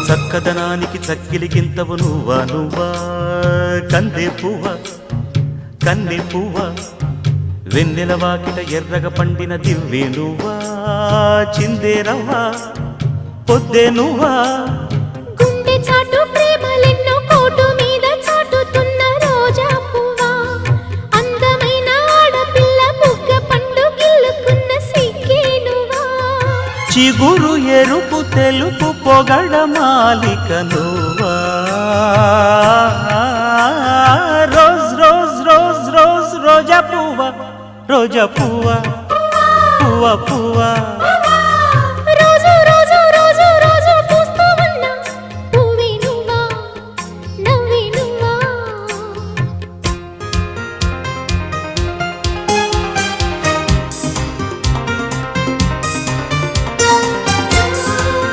చక్కదనానికి చక్కిలికింతవు నువ్వా నువ్వా కందే పువ్వ కన్నె పువ్వ వెన్నెల వాకిట ఎర్రగ పండిన దివ్వే నువ్వా చిందే రవ్వ పొద్దే నువ్వా గుండె చాటు ప్రేమలెన్నో కోటు మీద చాటుతున్న రోజా పువ్వా అందమైన ఆడపిల్ల బుగ్గ పండు గిల్లుకున్న సిగ్గే నువ్వా చిగురు ఎరుపు తెలుపు పొగడ మాలిక నువ్వా రోజ్ రోజ్ రోజ్ రోజ్ రోజా పువ్వ పువ్వ పువ్వ